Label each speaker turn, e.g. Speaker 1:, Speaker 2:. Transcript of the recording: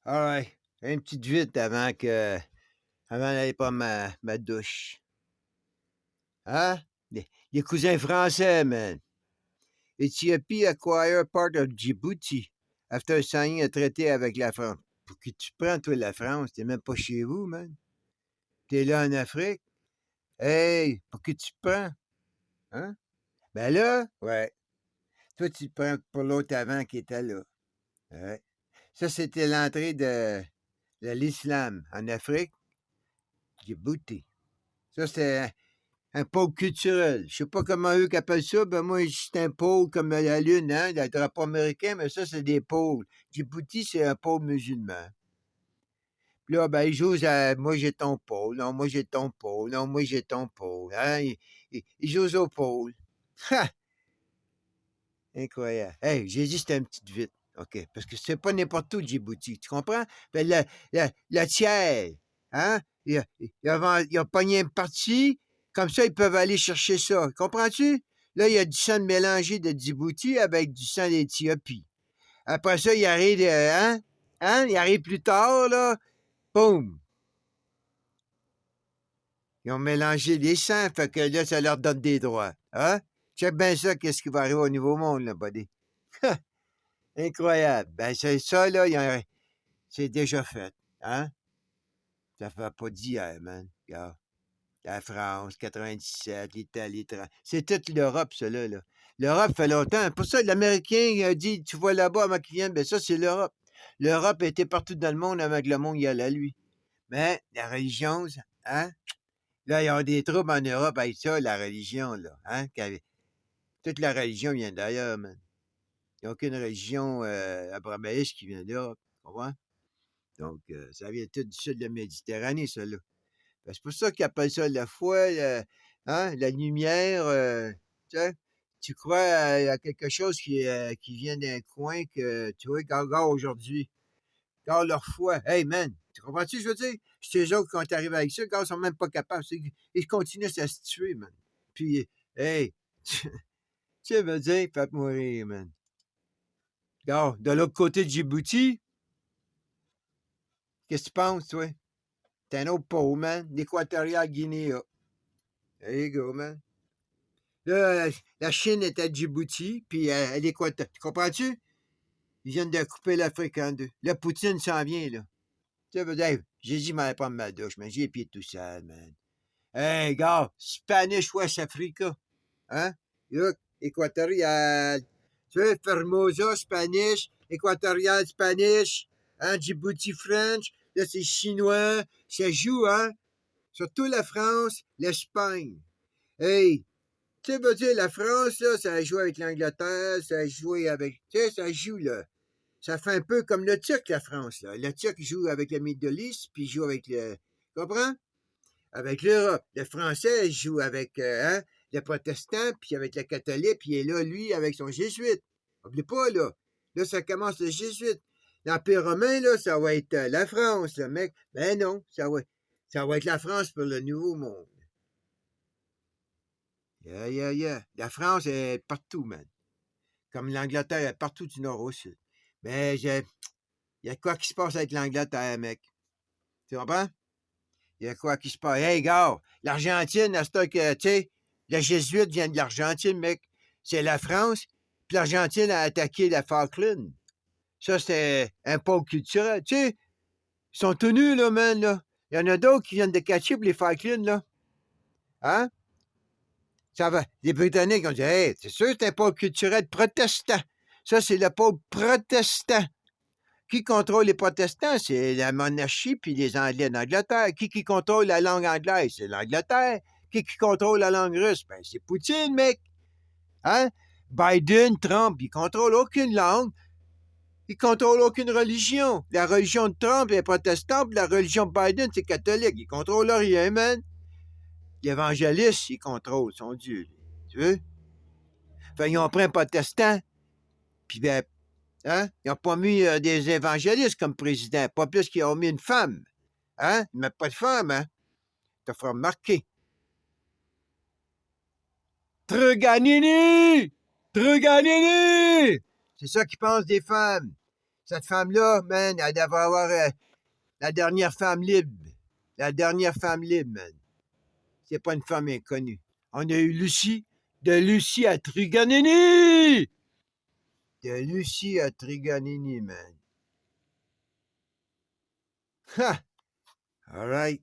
Speaker 1: Ah ouais, une petite vite avant d'aller prendre ma douche. Hein? Les cousins français, man. Ethiopie acquire part of Djibouti after signing a traité avec la France. Pour qui tu prends, toi, la France? T'es même pas chez vous, man. T'es là en Afrique. Hey, pour qui tu prends? Hein? Ben là, ouais. Toi, tu te prends pour l'autre avant qui était là. Ouais. Ça, c'était l'entrée de l'islam en Afrique, Djibouti. Ça, c'est un pôle culturel. Je sais pas comment eux appellent ça. Ben moi, c'est un pôle comme la Lune, hein, le drapeau américain, mais ça, c'est des pôles. Djibouti, c'est un pôle musulman. Puis là, ben, ils jouent à moi j'ai ton pôle, non, moi j'ai ton pôle, non, moi j'ai ton pôle. Hein? Ils jouent au pôle. Ha! Incroyable. Hey, j'ai dit c'était une petite vite. OK. Parce que c'est pas n'importe où, Djibouti. Tu comprends? Ben, le tiers, hein? Il a pogné une partie. Comme ça, ils peuvent aller chercher ça. Comprends-tu? Là, il y a du sang mélangé de Djibouti avec du sang d'Éthiopie. Après ça, il arrive, hein? Hein? Il arrive plus tard, là. Boum! Ils ont mélangé les sangs, fait que là, ça leur donne des droits. Hein? Check bien ça, qu'est-ce qui va arriver au Nouveau Monde, là, buddy. Incroyable. Ben, c'est ça, là, c'est déjà fait. Hein? Ça fait pas d'hier, man. Regarde. La France, 97, l'Italie, 30. C'est toute l'Europe, ça, là. L'Europe fait longtemps. Pour ça, l'Américain a dit, tu vois là-bas avant qu'il vienne, ben ça, c'est l'Europe. L'Europe était partout dans le monde avant que le monde y allait à lui. Mais la religion, hein? Là, ils ont des troubles en Europe avec ça, la religion, là. Hein? Toute la religion vient d'ailleurs, man. Il n'y a aucune religion abrahamaïste qui vient d'Europe. Tu comprends? Donc, ça vient tout du sud de la Méditerranée, ça, là. Ben, c'est pour ça qu'ils appellent ça la foi, hein, la lumière. Tu sais, tu crois à quelque chose qui vient d'un coin que, tu vois, regarde aujourd'hui. Regarde leur foi. Hey, man, tu comprends-tu, je veux dire? C'est eux autres, quand tu arrives avec ça, ils sont même pas capables. Ils continuent à se tuer, man. Puis, hey, tu veux dire, faites mourir, man. Regarde, de l'autre côté de Djibouti, qu'est-ce que tu penses, toi? T'es un autre pauvre, man. L'Équatorial Guinée. There you go, man. Là, la Chine est à Djibouti, puis elle est quoi? Tu comprends-tu? Ils viennent de couper l'Afrique en deux. Là, Poutine s'en vient, là. Tu sais, hey, j'ai dit, m'allais prendre ma douche, mais j'ai les pieds tout sales, man. Hey, gars, Spanish West Africa. Hein? Look, équatorial. Tu sais, Formosa, Spanish, équatorial, Spanish. Hein? Djibouti, French. Là, c'est chinois. Ça joue, hein? Surtout la France, l'Espagne. Hey, tu sais, veux dire, la France, là, ça a joué avec l'Angleterre, ça a joué avec. Tu sais, ça joue, là. Ça fait un peu comme le Turc, la France, là. Le Turc joue avec le Middle East, puis il joue avec le. Tu comprends? Avec l'Europe. Le Français joue avec hein, le protestant, puis avec le catholique, puis il est là, lui, avec son jésuite. N'oublie pas, là. Là, ça commence le jésuite. L'Empire romain, là, ça va être la France, le mec. Ben non, ça va être la France pour le Nouveau Monde. Yeah, yeah, yeah. La France est partout, man. Comme l'Angleterre est partout du nord au sud. Mais il y a quoi qui se passe avec l'Angleterre, mec? Tu comprends? Il y a quoi qui se passe? Hey, gars, l'Argentine, à ce temps que, tu sais, le jésuite vient de l'Argentine, mec. C'est la France. Puis l'Argentine a attaqué la Falkland. Ça, c'est un pôle culturel. Tu sais, ils sont tenus, là, man, là. Il y en a d'autres qui viennent de catcher pour les Falklands, là. Hein? Ça va. Les Britanniques ont dit, hey, c'est sûr que c'est un pôle culturel protestant. Ça, c'est le pôle protestant. Qui contrôle les protestants? C'est la monarchie puis les Anglais d'Angleterre. Qui contrôle la langue anglaise? C'est l'Angleterre. Qui contrôle la langue russe? Ben, c'est Poutine, mec. Hein? Biden, Trump, ils contrôlent aucune langue. Ils contrôlent aucune religion. La religion de Trump est protestante, puis la religion de Biden, c'est catholique. Ils contrôlent rien, man. L'évangéliste, il contrôle son Dieu. Tu veux? Fait, ils ont pris un protestant, puis ben, hein? Ils n'ont pas mis des évangélistes comme président. Pas plus qu'ils ont mis une femme. Hein? Ils ne mettent pas de femme, hein? T'as fait remarquer. Truganini! Truganini! C'est ça qu'ils pensent des femmes. Cette femme-là, man, elle devrait avoir la dernière femme libre. La dernière femme libre, man. C'est pas une femme inconnue. On a eu Lucie, de Lucie à Triganini! De Lucie à Triganini, man. Ha! All right.